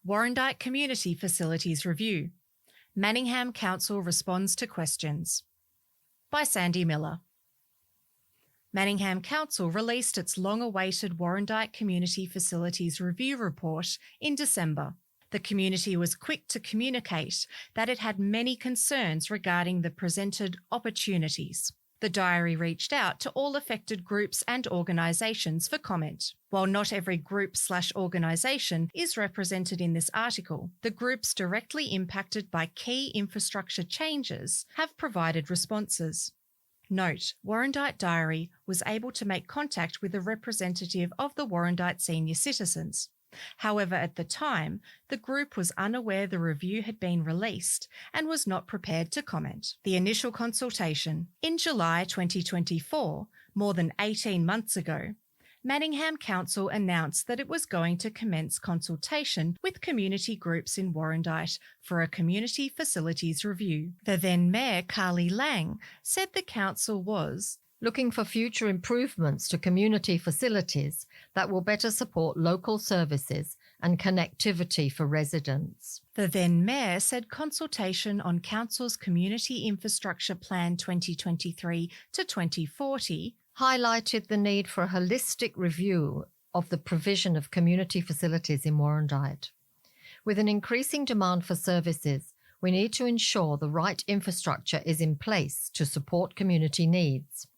Warrandyte Community Facilities Review. Manningham Council responds to questions. By Sandy Miller. Manningham Council released its long-awaited Warrandyte Community Facilities Review report in December. The community was quick to communicate that it had many concerns regarding the presented opportunities. The diary reached out to all affected groups and organisations for comment. While not every group/organisation is represented in this article, the groups directly impacted by key infrastructure changes have provided responses. Note, Warrandyte Diary was able to make contact with a representative of the Warrandyte senior citizens. However, at the time, the group was unaware the review had been released and was not prepared to comment. The initial consultation. In July 2024, more than 18 months ago, Manningham Council announced that it was going to commence consultation with community groups in Warrandyte for a community facilities review. The then Mayor, Carly Lang, said the council was looking for future improvements to community facilities that will better support local services and connectivity for residents. The then Mayor said consultation on Council's Community Infrastructure Plan 2023 to 2040 highlighted the need for a holistic review of the provision of community facilities in Warrandyte. With an increasing demand for services, we need to ensure the right infrastructure is in place to support community needs.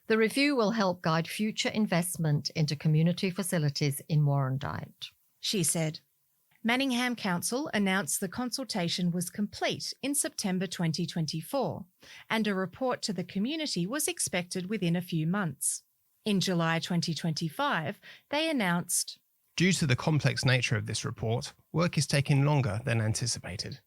The review will help guide future investment into community facilities in Warrandyte, she said. Manningham Council announced the consultation was complete in September 2024, and a report to the community was expected within a few months. In July 2025, they announced, due to the complex nature of this report, work is taking longer than anticipated.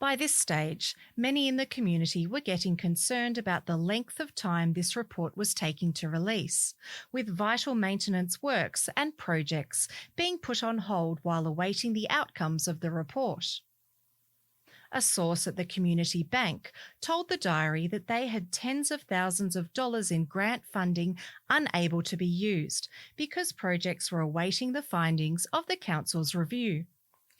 By this stage, many in the community were getting concerned about the length of time this report was taking to release, with vital maintenance works and projects being put on hold while awaiting the outcomes of the report. A source at the community bank told the diary that they had tens of thousands of dollars in grant funding unable to be used because projects were awaiting the findings of the council's review.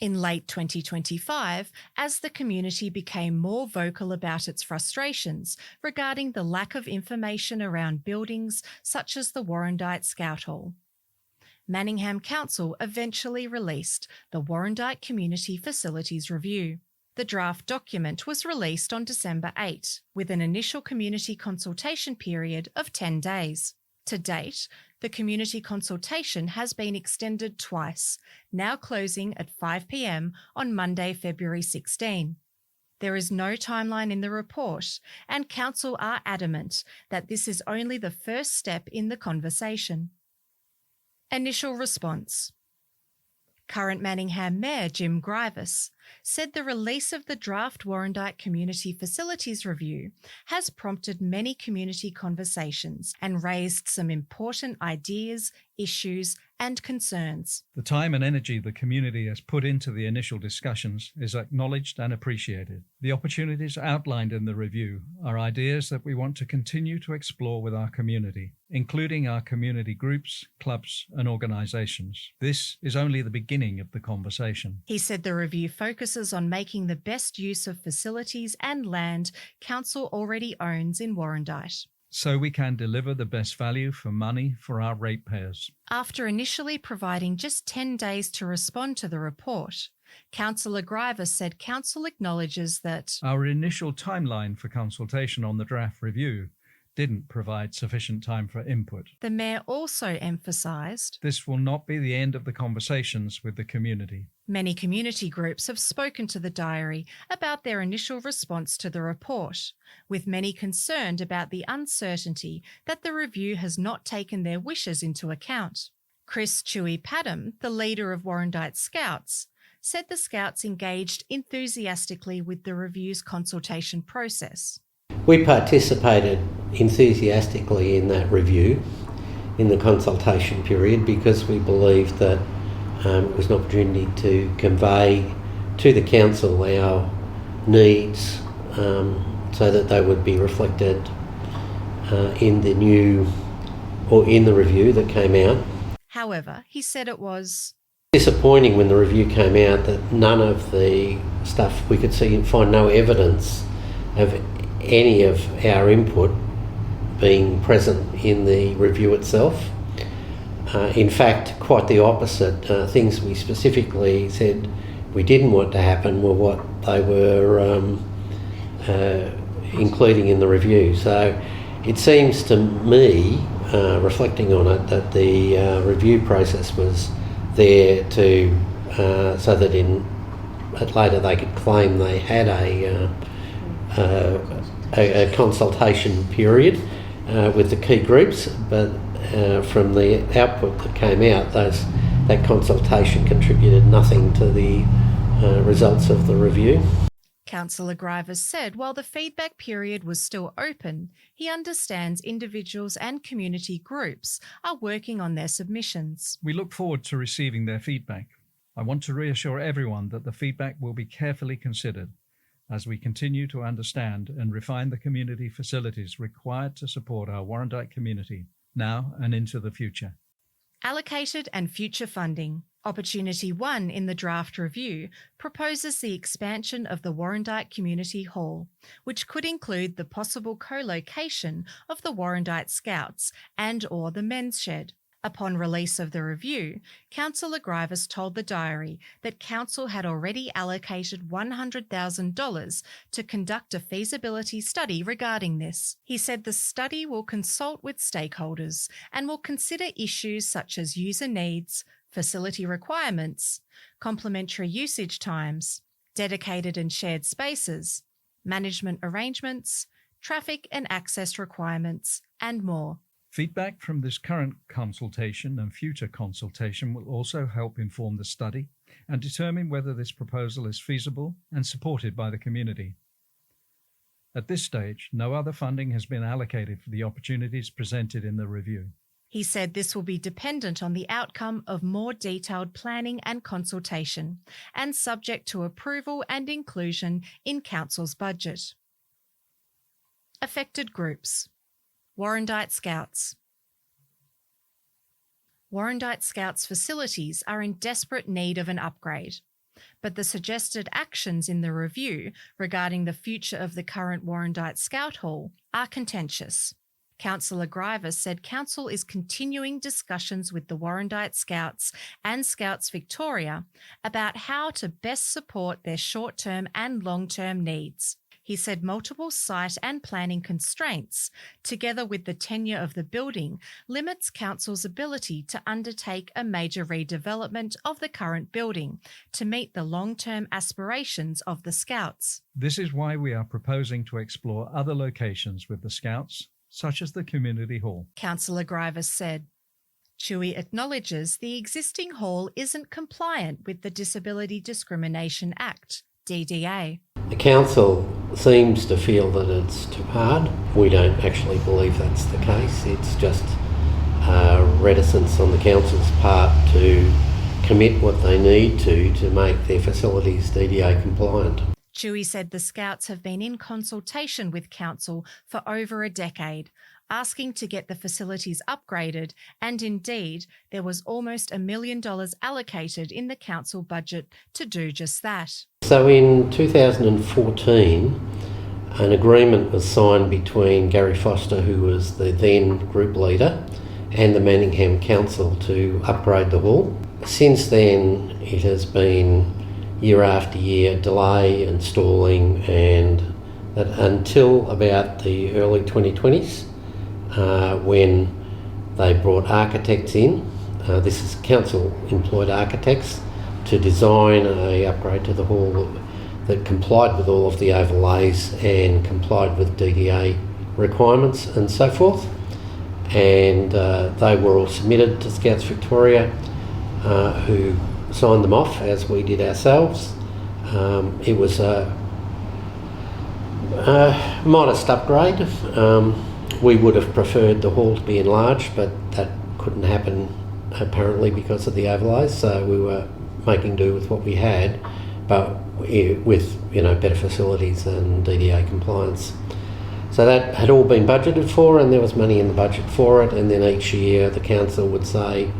In late 2025, as the community became more vocal about its frustrations regarding the lack of information around buildings such as the Warrandyte Scout Hall, Manningham Council eventually released the Warrandyte Community Facilities Review. The draft document was released on December 8, with an initial community consultation period of 10 days. To date, the community consultation has been extended twice, now closing at 5 p.m. on Monday, February 16. There is no timeline in the report, and Council are adamant that this is only the first step in the conversation. Initial response. Current Manningham Mayor Jim Grievous said the release of the draft Warrandyte Community Facilities Review has prompted many community conversations and raised some important ideas, issues and concerns. The time and energy the community has put into the initial discussions is acknowledged and appreciated. The opportunities outlined in the review are ideas that we want to continue to explore with our community, including our community groups, clubs and organisations. This is only the beginning of the conversation. He said the review focuses on making the best use of facilities and land Council already owns in Warrandyte, so we can deliver the best value for money for our ratepayers. After initially providing just 10 days to respond to the report, Councillor Grievous said Council acknowledges that our initial timeline for consultation on the draft review didn't provide sufficient time for input. The Mayor also emphasised this will not be the end of the conversations with the community. Many community groups have spoken to the diary about their initial response to the report, with many concerned about the uncertainty that the review has not taken their wishes into account. Chris Chewy Padham, the leader of Warrandyte Scouts, said the Scouts engaged enthusiastically with the review's consultation process. We participated enthusiastically in that review, in the consultation period, because we believed that it was an opportunity to convey to the council our needs so that they would be reflected in the new or in the review that came out. However, he said it was disappointing when the review came out that none of the stuff we could see and find no evidence of any of our input being present in the review itself. In fact, quite the opposite. Things we specifically said we didn't want to happen were what they were including in the review. So it seems to me, reflecting on it, that the review process was there to so that later they could claim they had a consultation period with the key groups, but from the output that came out, that consultation contributed nothing to the results of the review. Councillor Grivers said while the feedback period was still open, he understands individuals and community groups are working on their submissions. We look forward to receiving their feedback. I want to reassure everyone that the feedback will be carefully considered as we continue to understand and refine the community facilities required to support our Warrandyte community now and into the future. Allocated and future funding. Opportunity 1 in the draft review proposes the expansion of the Warrandyte Community Hall, which could include the possible co-location of the Warrandyte Scouts and/or the men's shed. Upon release of the review, Councillor Grivers told the Diary that Council had already allocated $100,000 to conduct a feasibility study regarding this. He said the study will consult with stakeholders and will consider issues such as user needs, facility requirements, complementary usage times, dedicated and shared spaces, management arrangements, traffic and access requirements, and more. Feedback from this current consultation and future consultation will also help inform the study and determine whether this proposal is feasible and supported by the community. At this stage, no other funding has been allocated for the opportunities presented in the review. He said this will be dependent on the outcome of more detailed planning and consultation and subject to approval and inclusion in Council's budget. Affected groups. Warrandyte Scouts. Warrandyte Scouts facilities are in desperate need of an upgrade, but the suggested actions in the review regarding the future of the current Warrandyte Scout Hall are contentious. Councillor Grivers said Council is continuing discussions with the Warrandyte Scouts and Scouts Victoria about how to best support their short-term and long-term needs. He said multiple site and planning constraints, together with the tenure of the building, limits Council's ability to undertake a major redevelopment of the current building to meet the long-term aspirations of the Scouts. This is why we are proposing to explore other locations with the Scouts, such as the Community Hall. Councillor Grivers said. Chewy acknowledges the existing hall isn't compliant with the Disability Discrimination Act, DDA. The council seems to feel that it's too hard. We don't actually believe that's the case. It's just reticence on the council's part to commit what they need to make their facilities DDA compliant. Chewy said the Scouts have been in consultation with Council for over a decade, asking to get the facilities upgraded, and indeed there was almost $1 million allocated in the Council budget to do just that. So in 2014, an agreement was signed between Gary Foster, who was the then group leader, and the Manningham Council to upgrade the hall. Since then, it has been year after year delay and stalling, and that until about the early 2020s, when they brought architects in. This is council employed architects to design an upgrade to the hall that complied with all of the overlays and complied with DDA requirements and so forth. And they were all submitted to Scouts Victoria, who signed them off, as we did ourselves. It was a modest upgrade. We would have preferred the hall to be enlarged, but that couldn't happen apparently because of the overlays, so we were making do with what we had, but with better facilities and DDA compliance. So that had all been budgeted for, and there was money in the budget for it, and then each year the council would say,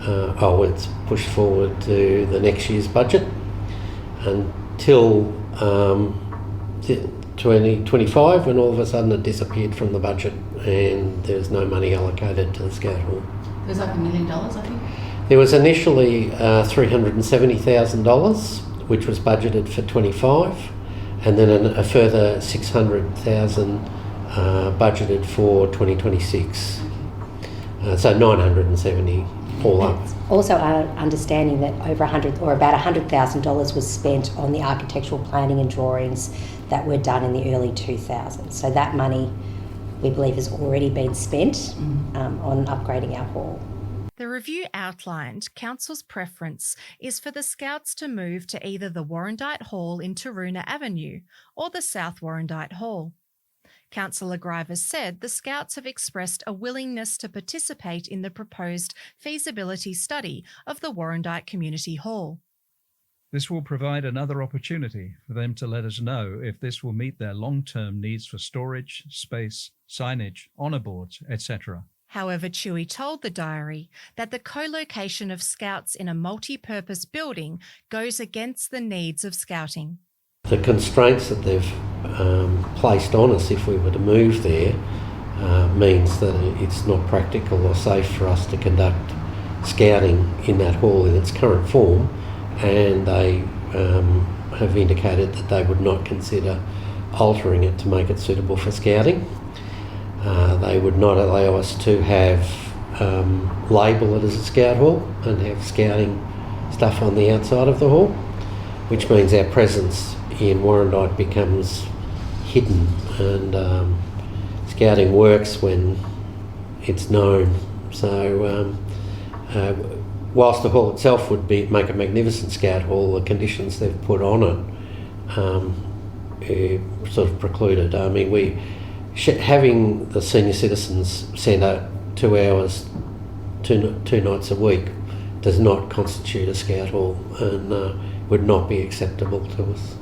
it's pushed forward to the next year's budget until 2025, when all of a sudden it disappeared from the budget and there was no money allocated to the Scout Hall. It was like $1 million, I think. There was initially $370,000, which was budgeted for 25, and then a further $600,000 budgeted for 2026. So 970 all up. Also, our understanding that over about $100,000 was spent on the architectural planning and drawings that were done in the early 2000s. So that money, we believe, has already been spent on upgrading our hall. The review outlined Council's preference is for the Scouts to move to either the Warrandyte Hall in Taroona Avenue or the South Warrandyte Hall. Councillor Griver said the Scouts have expressed a willingness to participate in the proposed feasibility study of the Warrandyte Community Hall. This will provide another opportunity for them to let us know if this will meet their long-term needs for storage, space, signage, honour boards, etc. However, Chewy told the Diary that the co-location of Scouts in a multi-purpose building goes against the needs of Scouting. The constraints that they've placed on us if we were to move there means that it's not practical or safe for us to conduct Scouting in that hall in its current form, and they have indicated that they would not consider altering it to make it suitable for Scouting. They would not allow us to label it as a Scout Hall and have Scouting stuff on the outside of the hall, which means our presence in Warrandyte becomes hidden, and Scouting works when it's known. So whilst the hall itself would make a magnificent Scout Hall, the conditions they've put on it sort of precluded. I mean, having the Senior Citizens Centre 2 hours, two nights a week does not constitute a Scout Hall, and would not be acceptable to us.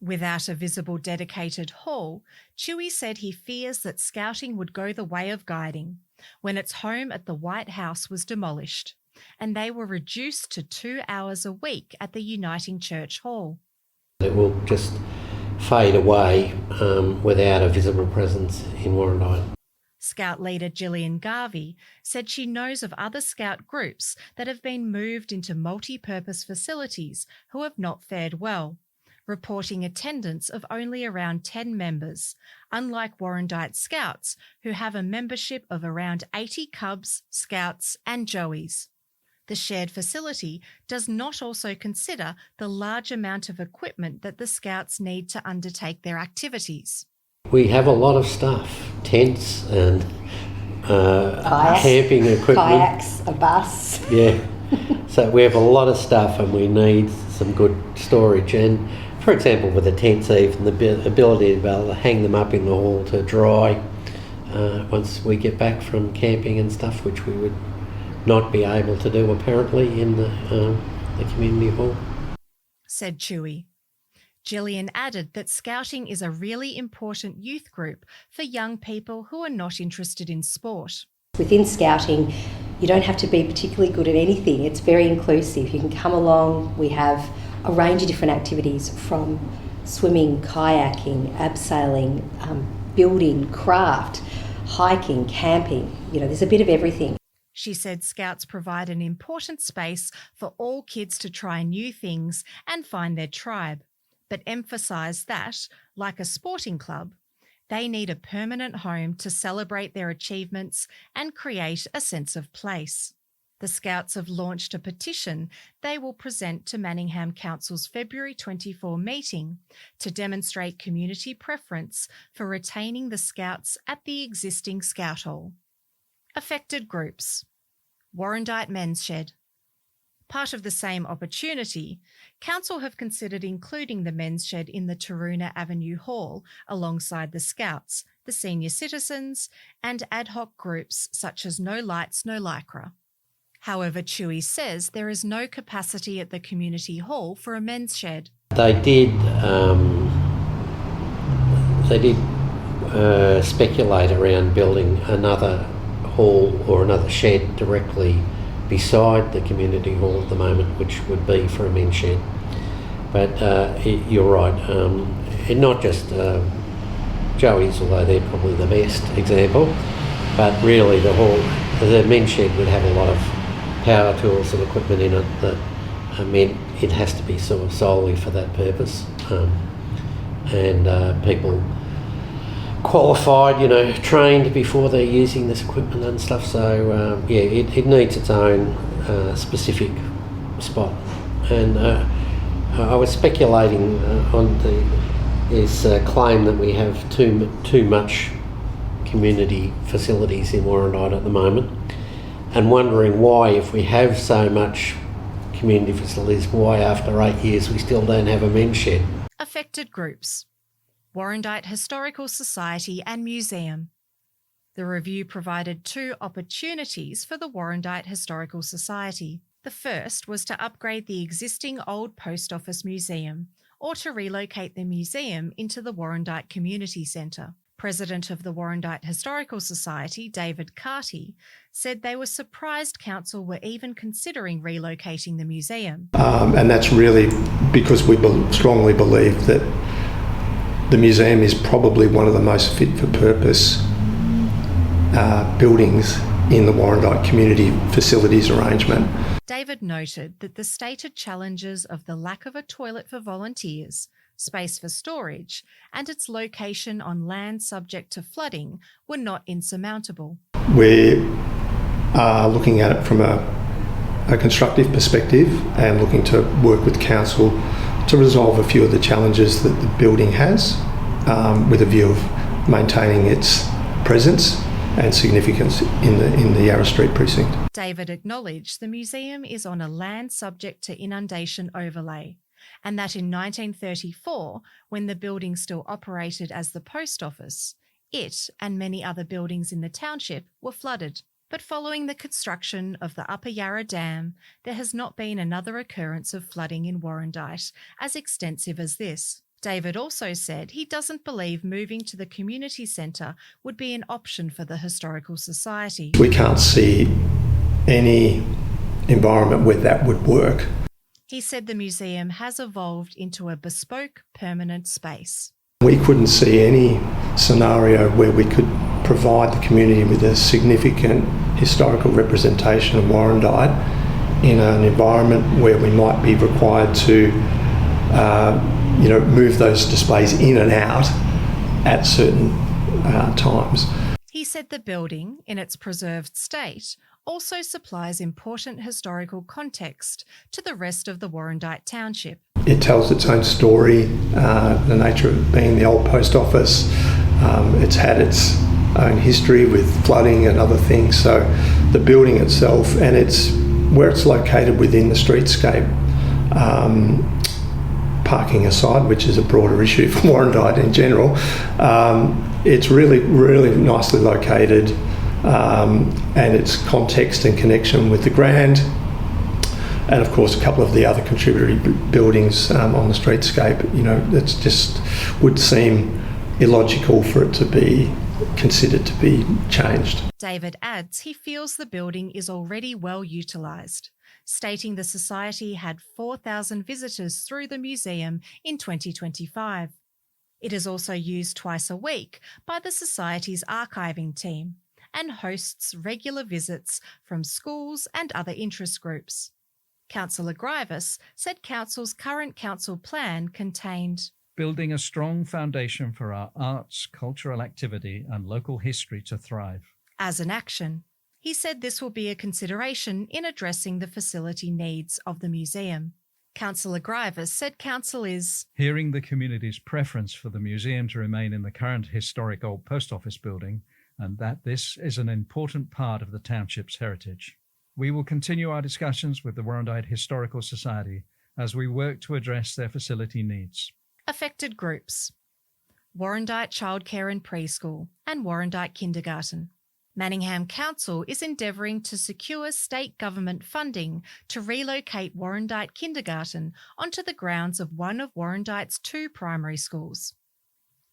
Without a visible dedicated hall, Chewy said he fears that Scouting would go the way of guiding when its home at the White House was demolished and they were reduced to 2 hours a week at the Uniting Church Hall. It will just fade away without a visible presence in Warrandyte. Scout leader Gillian Garvey said she knows of other Scout groups that have been moved into multi-purpose facilities who have not fared well, reporting attendance of only around 10 members, unlike Warrandyte Scouts, who have a membership of around 80 Cubs, Scouts and Joeys. The shared facility does not also consider the large amount of equipment that the Scouts need to undertake their activities. We have a lot of stuff, tents and camping equipment. Kayaks, a bus. Yeah, so we have a lot of stuff and we need some good storage. And for example, with the tents, even the ability to be able to hang them up in the hall to dry once we get back from camping and stuff, which we would not be able to do apparently in the community hall. Said Chewy. Gillian added that Scouting is a really important youth group for young people who are not interested in sport. Within Scouting, you don't have to be particularly good at anything. It's very inclusive. You can come along. We have a range of different activities, from swimming, kayaking, abseiling, building, craft, hiking, camping. You know, there's a bit of everything. She said Scouts provide an important space for all kids to try new things and find their tribe, but emphasised that, like a sporting club, they need a permanent home to celebrate their achievements and create a sense of place. The Scouts have launched a petition they will present to Manningham Council's February 24 meeting to demonstrate community preference for retaining the Scouts at the existing Scout Hall. Affected groups. Warrandyte Men's Shed. Part of the same opportunity, Council have considered including the Men's Shed in the Taroona Avenue Hall alongside the Scouts, the Senior Citizens and ad hoc groups such as No Lights, No Lycra. However, Chewy says there is no capacity at the community hall for a men's shed. They did speculate around building another hall or another shed directly beside the community hall at the moment, which would be for a men's shed. But you're right, and not just Joey's, although they're probably the best example, but really the men's shed would have a lot of power tools and equipment in it that meant it has to be sort of solely for that purpose. And people qualified, trained before they're using this equipment and stuff. So it needs its own specific spot. And I was speculating on this claim that we have too much community facilities in Warrandyte at the moment, and wondering why, if we have so much community facilities, why after 8 years we still don't have a men's shed. Affected groups: Warrandyte Historical Society and Museum. The review provided 2 opportunities for the Warrandyte Historical Society. The first was to upgrade the existing old post office museum, or to relocate the museum into the Warrandyte Community Centre. President of the Warrandyte Historical Society, David Carty, said they were surprised council were even considering relocating the museum. And that's really because we strongly believe that the museum is probably one of the most fit for purpose buildings in the Warrandyte Community Facilities arrangement. David noted that the stated challenges of the lack of a toilet for volunteers, space for storage, and its location on land subject to flooding were not insurmountable. We are looking at it from a constructive perspective and looking to work with council to resolve a few of the challenges that the building has, with a view of maintaining its presence and significance in the Yarra Street precinct. David acknowledged the museum is on a land subject to inundation overlay, and that in 1934, when the building still operated as the post office, it and many other buildings in the township were flooded. But following the construction of the Upper Yarra Dam, there has not been another occurrence of flooding in Warrandyte as extensive as this. David also said he doesn't believe moving to the community centre would be an option for the Historical Society. We can't see any environment where that would work. He said the museum has evolved into a bespoke, permanent space. We couldn't see any scenario where we could provide the community with a significant historical representation of Warrandyte in an environment where we might be required to move those displays in and out at certain times. He said the building, in its preserved state, also supplies important historical context to the rest of the Warrandyte township. It tells its own story, the nature of it being the old post office. It's had its own history with flooding and other things. So the building itself, and it's where it's located within the streetscape, parking aside, which is a broader issue for Warrandyte in general, it's really, really nicely located, and its context and connection with the Grand, and of course a couple of the other contributory buildings on the streetscape. It's just would seem illogical for it to be considered to be changed. David adds he feels the building is already well utilised, stating the Society had 4,000 visitors through the museum in 2025. It is also used twice a week by the Society's archiving team and hosts regular visits from schools and other interest groups. Councillor Grivis said Council's current council plan contained building a strong foundation for our arts, cultural activity and local history to thrive. As an action, he said this will be a consideration in addressing the facility needs of the museum. Councillor Grivis said Council is hearing the community's preference for the museum to remain in the current historic old post office building, and that this is an important part of the township's heritage. We will continue our discussions with the Warrandyte Historical Society as we work to address their facility needs. affected groups: Warrandyte Childcare and Preschool and Warrandyte Kindergarten. Manningham Council is endeavouring to secure state government funding to relocate Warrandyte Kindergarten onto the grounds of one of Warrandyte's 2 primary schools.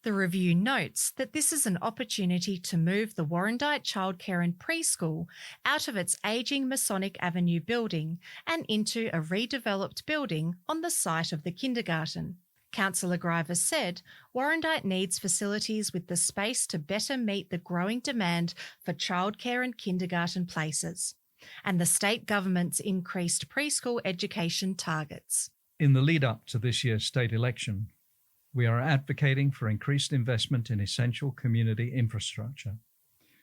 The review notes that this is an opportunity to move the Warrandyte Childcare and Preschool out of its ageing Masonic Avenue building and into a redeveloped building on the site of the kindergarten. Councillor Griver said Warrandyte needs facilities with the space to better meet the growing demand for childcare and kindergarten places, and the state government's increased preschool education targets. In the lead up to this year's state election, we are advocating for increased investment in essential community infrastructure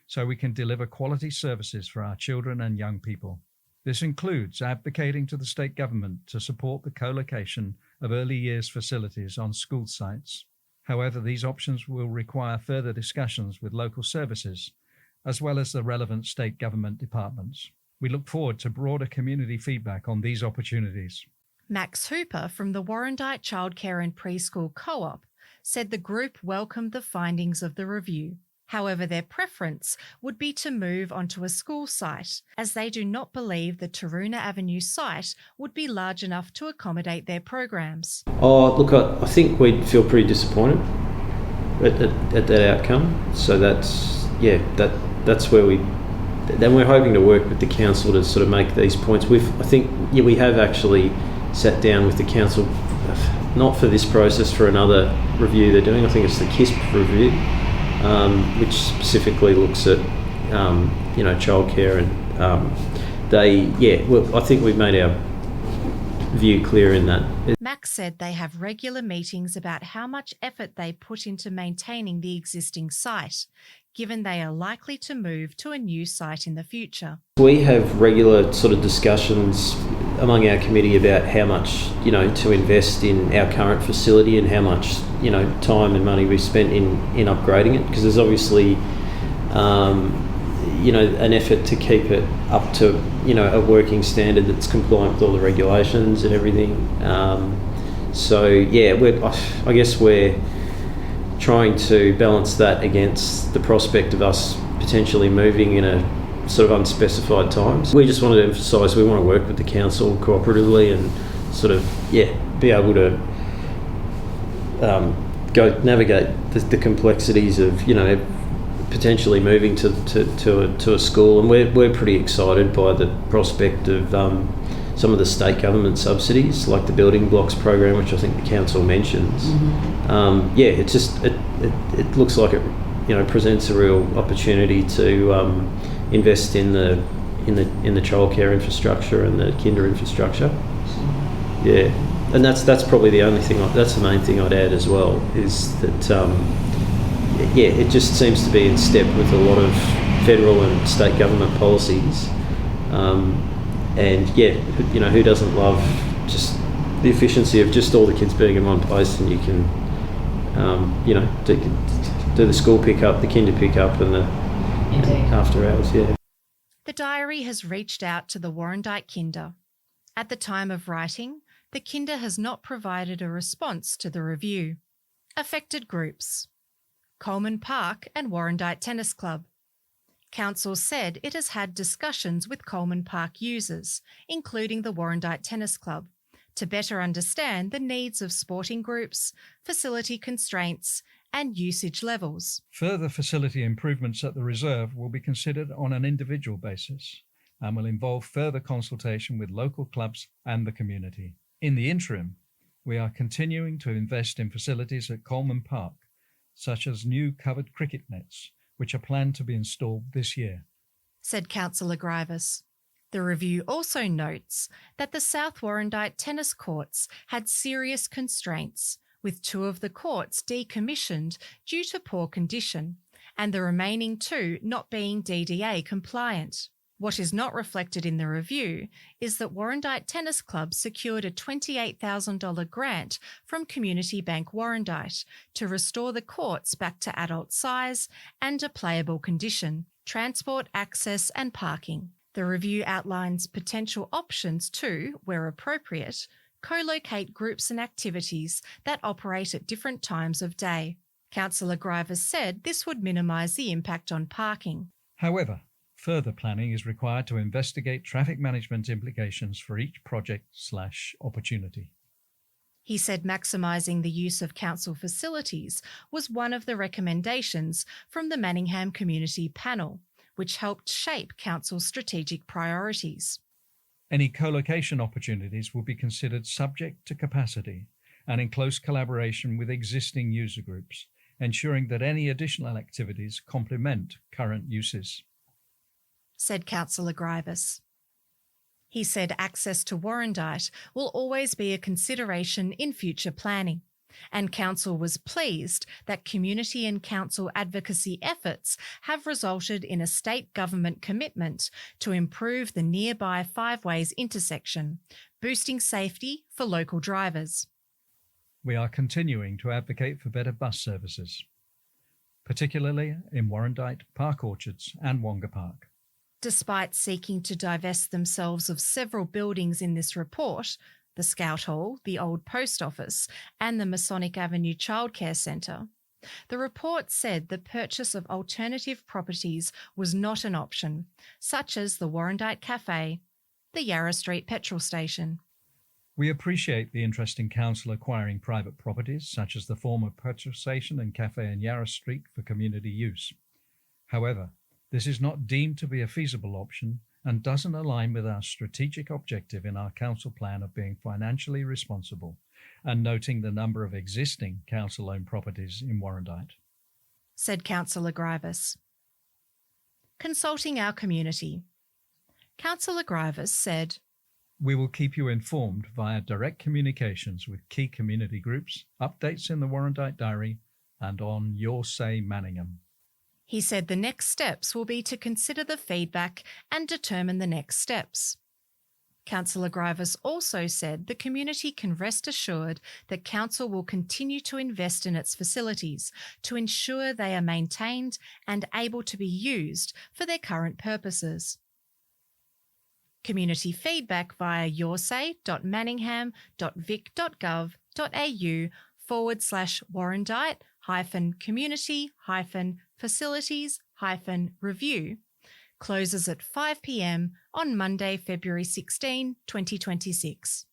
so we can deliver quality services for our children and young people. This includes advocating to the state government to support the co-location of early years facilities on school sites. However, these options will require further discussions with local services as well as the relevant state government departments. We look forward to broader community feedback on these opportunities. Max Hooper from the Warrandyte Childcare and Preschool Co-op said the group welcomed the findings of the review. However, their preference would be to move onto a school site, as they do not believe the Taroona Avenue site would be large enough to accommodate their programs. Oh, look, I think we'd feel pretty disappointed at that outcome. So that's where then we're hoping to work with the council to sort of make these points. We have actually sat down with the council, not for this process, for another review they're doing. I think it's the KISP review, which specifically looks at childcare, and I think we've made our view clear in that. Max said they have regular meetings about how much effort they put into maintaining the existing site, given they are likely to move to a new site in the future. We have regular sort of discussions among our committee about how much, to invest in our current facility and how much, time and money we've spent in upgrading it, because there's obviously, an effort to keep it up to, a working standard that's compliant with all the regulations and everything. I guess we're trying to balance that against the prospect of us potentially moving in a sort of unspecified times. We just wanted to emphasise we want to work with the council cooperatively and sort of be able to go navigate the complexities of potentially moving to a school, and we're pretty excited by the prospect of some of the state government subsidies, like the building blocks program, which I think the council mentions. Mm-hmm. It looks like it presents a real opportunity to invest in the childcare infrastructure and the kinder infrastructure. Yeah, and that's probably the only thing. That's the main thing I'd add as well, is that it just seems to be in step with a lot of federal and state government policies. Who doesn't love just the efficiency of just all the kids being in one place, and you can, do the school pickup, the kinder pickup, and the after hours. Yeah. The diary has reached out to the Warrandyte Kinder. At the time of writing, the Kinder has not provided a response to the review. Affected groups: Coleman Park and Warrandyte Tennis Club. Council said it has had discussions with Coleman Park users, including the Warrandyte Tennis Club, to better understand the needs of sporting groups, facility constraints, and usage levels. Further facility improvements at the reserve will be considered on an individual basis and will involve further consultation with local clubs and the community. In the interim, we are continuing to invest in facilities at Coleman Park, such as new covered cricket nets, which are planned to be installed this year, said Councillor Grivis. The review also notes that the South Warrandyte tennis courts had serious constraints, with 2 of the courts decommissioned due to poor condition, and the remaining 2 not being DDA compliant. What is not reflected in the review is that Warrandyte Tennis Club secured a $28,000 grant from Community Bank Warrandyte to restore the courts back to adult size and a playable condition, transport, access and parking. The review outlines potential options to, where appropriate, co-locate groups and activities that operate at different times of day. Councillor Griver said this would minimise the impact on parking. However, further planning is required to investigate traffic management implications for each project/opportunity. He said maximising the use of council facilities was one of the recommendations from the Manningham Community Panel, which helped shape council's strategic priorities. Any co-location opportunities will be considered subject to capacity and in close collaboration with existing user groups, ensuring that any additional activities complement current uses, said Councillor Grievous. He said access to Warrandyte will always be a consideration in future planning, and Council was pleased that community and council advocacy efforts have resulted in a state government commitment to improve the nearby Five Ways intersection, boosting safety for local drivers. We are continuing to advocate for better bus services, particularly in Warrandyte, Park Orchards and Wonga Park. Despite seeking to divest themselves of several buildings in this report, the Scout Hall, the old post office, and the Masonic Avenue Childcare Centre, the report said the purchase of alternative properties was not an option, such as the Warrandyte Cafe, the Yarra Street petrol station. We appreciate the interest in council acquiring private properties, such as the former petrol station and cafe in Yarra Street, for community use. However, this is not deemed to be a feasible option and doesn't align with our strategic objective in our council plan of being financially responsible and noting the number of existing council-owned properties in Warrandyte, said Councillor Grievous. Consulting our community. Councillor Grievous said, we will keep you informed via direct communications with key community groups, updates in the Warrandyte Diary, and on Your Say Manningham. He said the next steps will be to consider the feedback and determine the next steps. Councillor Grievous also said the community can rest assured that Council will continue to invest in its facilities to ensure they are maintained and able to be used for their current purposes. Community feedback via yoursay.manningham.vic.gov.au/Warrandyte-community-facilities-review closes at 5 p.m. on Monday, February 16, 2026.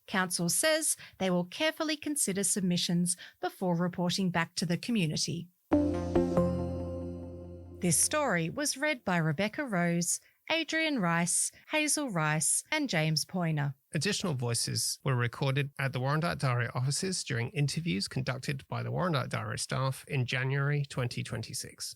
Council says they will carefully consider submissions before reporting back to the community. This story was read by Rebecca Rose, Adrian Rice, Hazel Rice and James Poyner. Additional voices were recorded at the Warrandyte Diary offices during interviews conducted by the Warrandyte Diary staff in January 2026.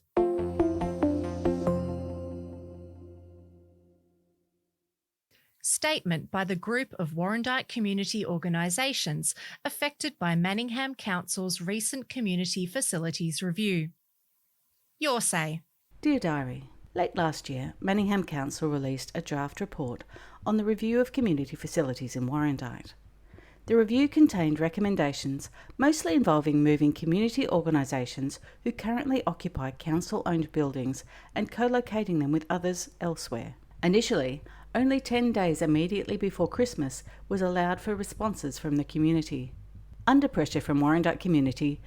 Statement by the group of Warrandyte community organisations affected by Manningham Council's recent community facilities review. Your say. Dear Diary, late last year, Manningham Council released a draft report on the review of community facilities in Warrandyte. The review contained recommendations mostly involving moving community organisations who currently occupy council-owned buildings and co-locating them with others elsewhere. Initially, only 10 days immediately before Christmas was allowed for responses from the community. Under pressure from Warrandyte community,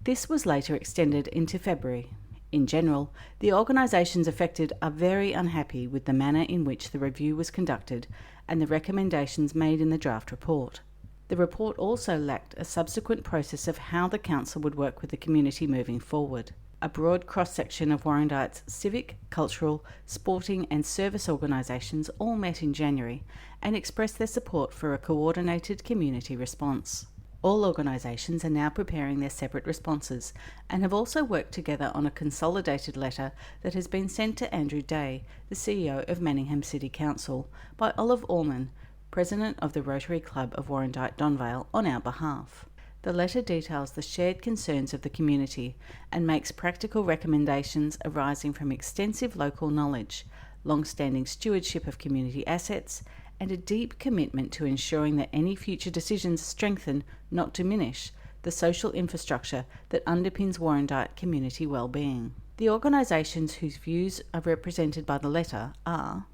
this was later extended into February. In general, the organisations affected are very unhappy with the manner in which the review was conducted and the recommendations made in the draft report. The report also lacked a subsequent process of how the council would work with the community moving forward. A broad cross-section of Warrandyte's civic, cultural, sporting and service organisations all met in January and expressed their support for a coordinated community response. All organisations are now preparing their separate responses and have also worked together on a consolidated letter that has been sent to Andrew Day, the CEO of Manningham City Council, by Olive Orman, President of the Rotary Club of Warrandyte Donvale, on our behalf. The letter details the shared concerns of the community and makes practical recommendations arising from extensive local knowledge, long-standing stewardship of community assets, and a deep commitment to ensuring that any future decisions strengthen, not diminish, the social infrastructure that underpins Warrandyte community well-being. The organisations whose views are represented by the letter are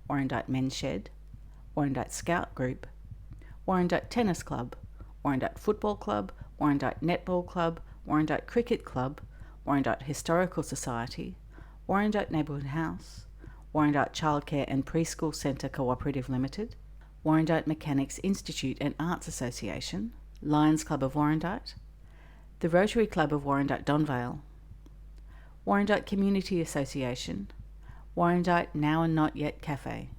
Warrandyte Men's Shed, Warrandyte Scout Group, Warrandyte Tennis Club, Warrandyte Football Club, Warrandyte Netball Club, Warrandyte Cricket Club, Warrandyte Historical Society, Warrandyte Neighbourhood House, Warrandyte Childcare and Preschool Centre Cooperative Limited, Warrandyte Mechanics Institute and Arts Association, Lions Club of Warrandyte, the Rotary Club of Warrandyte Donvale, Warrandyte Community Association, Warrandyte Now and Not Yet Cafe.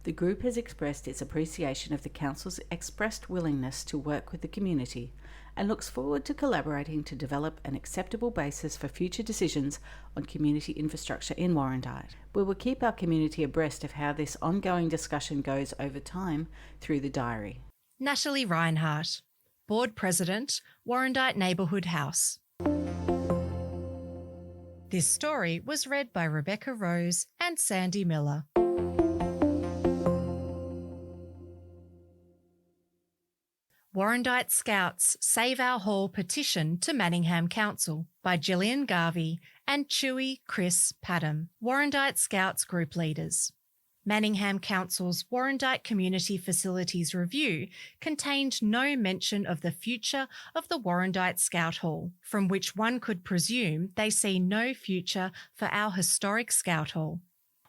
The group has expressed its appreciation of the Council's expressed willingness to work with the community and looks forward to collaborating to develop an acceptable basis for future decisions on community infrastructure in Warrandyte. We will keep our community abreast of how this ongoing discussion goes over time through the diary. Natalie Reinhardt, Board President, Warrandyte Neighbourhood House. This story was read by Rebecca Rose and Sandy Miller. Warrandyte Scouts Save Our Hall petition to Manningham Council by Gillian Garvey and Chewy Chris Padham, Warrandyte Scouts group leaders. Manningham Council's Warrandyte Community Facilities review contained no mention of the future of the Warrandyte Scout Hall, from which one could presume they see no future for our historic Scout Hall.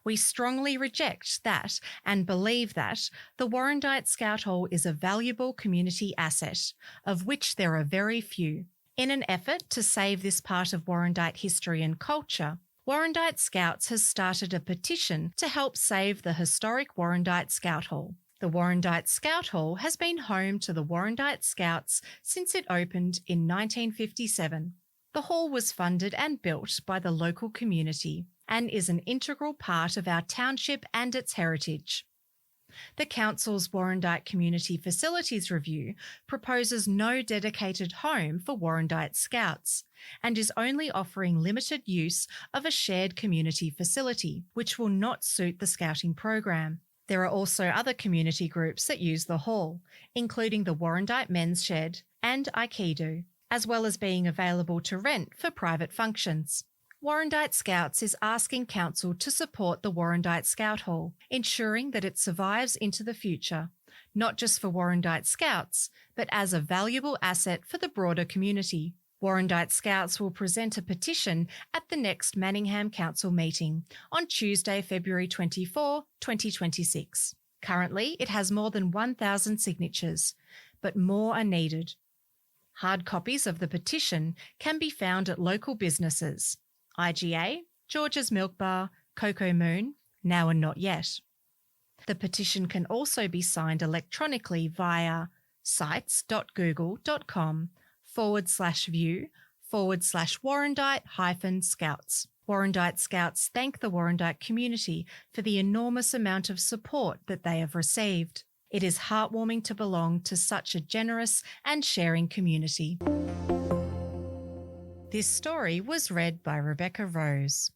We strongly reject that and believe that the Warrandyte Scout Hall is a valuable community asset, of which there are very few. In an effort to save this part of Warrandyte history and culture, Warrandyte Scouts has started a petition to help save the historic Warrandyte Scout Hall. The Warrandyte Scout Hall has been home to the Warrandyte Scouts since it opened in 1957. The hall was funded and built by the local community and is an integral part of our township and its heritage. The Council's Warrandyte Community Facilities Review proposes no dedicated home for Warrandyte Scouts and is only offering limited use of a shared community facility, which will not suit the Scouting program. There are also other community groups that use the hall, including the Warrandyte Men's Shed and Aikido, as well as being available to rent for private functions. Warrandyte Scouts is asking Council to support the Warrandyte Scout Hall, ensuring that it survives into the future, not just for Warrandyte Scouts, but as a valuable asset for the broader community. Warrandyte Scouts will present a petition at the next Manningham Council meeting on Tuesday, February 24, 2026. Currently, it has more than 1,000 signatures, but more are needed. Hard copies of the petition can be found at local businesses: IGA, George's Milk Bar, Cocoa Moon, Now and Not Yet. The petition can also be signed electronically via sites.google.com/view/Warrandyte-Scouts. Warrandyte Scouts thank the Warrandyte community for the enormous amount of support that they have received. It is heartwarming to belong to such a generous and sharing community. This story was read by Rebecca Rose.